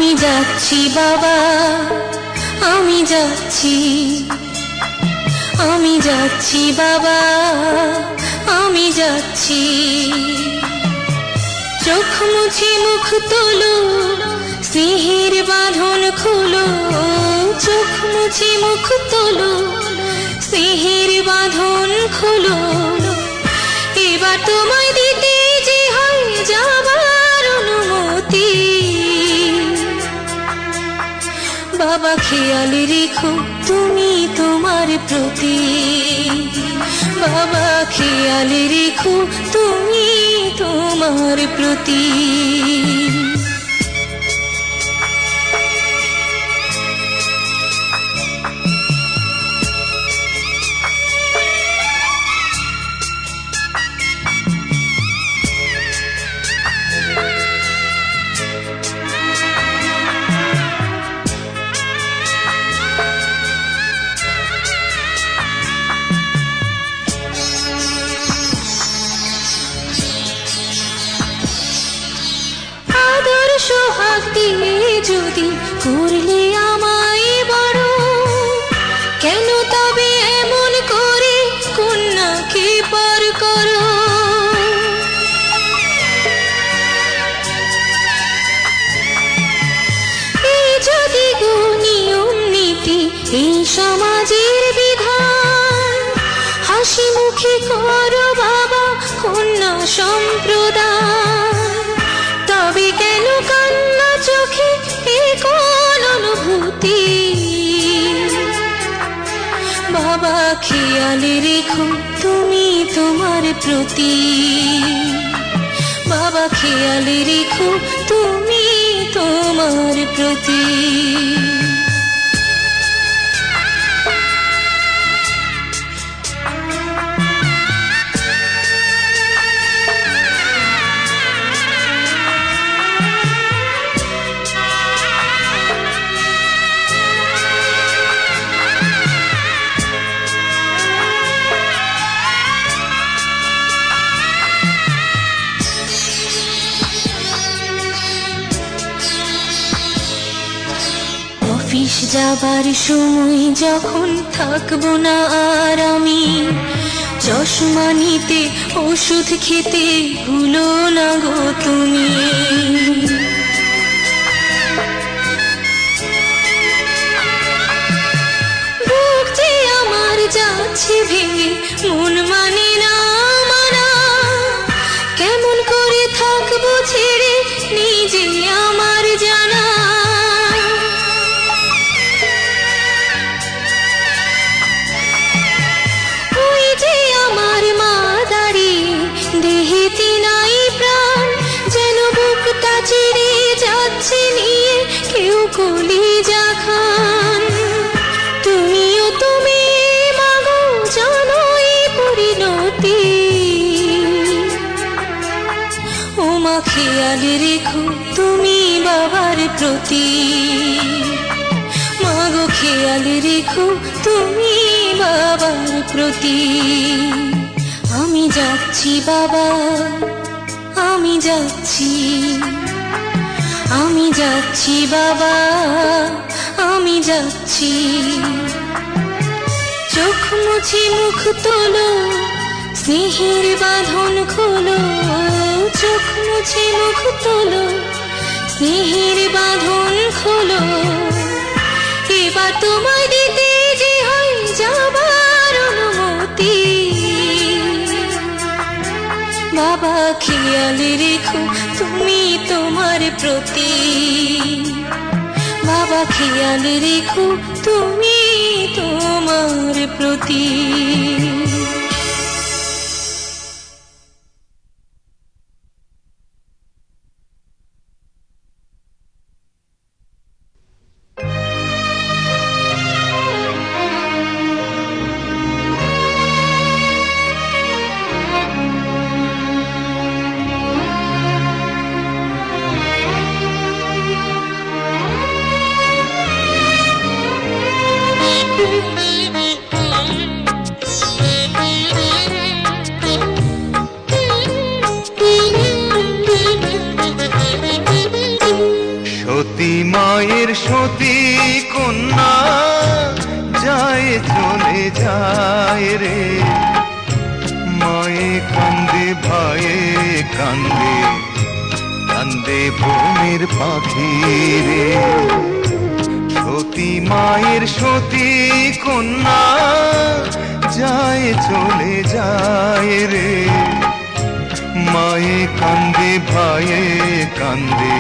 আমি যাচ্ছি বাবা, আমি যাচ্ছি, আমি যাচ্ছি বাবা, আমি যাচ্ছি। চোখ মুছে মুখ তোলো, স্নেহের বাঁধন খোলো। চোখ মুছে মুখ তোলো, স্নেহের বাঁধন খোলো। এবার তোমায় দিতে যে হয় যাবার অনুমতি। বাবা খেয়াল রেখো তুমি তোমার প্রতি, বাবা খেয়াল রেখো তুমি তোমার প্রতি। সোহাগ দিয়ে যদি করলে আমায় বড়, কেন তবে এমন করে কন্যাকে পার করো? এই যদি গো নিয়ম নীতি, এই সমাজের বিধান, হাসি মুখে করো বাবা কন্যা সম্প্রদান। তবে কেন কান্না চোখে এই কোন অনুভূতি? বাবা খেয়াল রেখো তুমি তোমার প্রতি, বাবা খেয়াল রেখো তুমি তোমার প্রতি। অফিস যাবার সময় যখন থাকবো না আর আমি, চশমা নিতে ওষুধ খেতে ভুলো না গো তুমি। বুক যে আমার যাচ্ছে ভেঙে, মন মানে না মানা। কেমন করে থাকবো ছেড়ে নিজে আমার জানা। দেহেতে নাই প্রাণ, যেন বুকটা চিরে যাচ্ছে নিয়ে কেউ কলিজা খান। তুমিও তুমি মাগো জানো এই পরিণতি। ও মা খেয়াল রেখো তুমি বাবার প্রতি, মাগো খেয়াল রেখো তুমি বাবার প্রতি। আমি যাচ্ছি বাবা, আমি যাচ্ছি, আমি যাচ্ছি বাবা, আমি যাচ্ছি। চোখ মুছে মুখ তোলো, স্নেহের বাঁধন খোলো। চোখ মুছে মুখ তোলো, স্নেহের বাঁধন খোলো। এবার তোমায় দিতে যে হয় যাবার অনুমতি। বাবা খেয়াল রেখো তুমি তোমার প্রতি, বাবা খেয়াল রেখো তুমি তোমার প্রতি। মায়ের সতী কন্যা যায় চলে যায় রে, মায়ে কান্দে ভাইয়ে কান্দে, কান্দে বনের পাখি রে। সতী মায়ের সতী কন্যা যায় চলে যায় রে, মায়ে কান্দে ভাইয়ে কান্দে,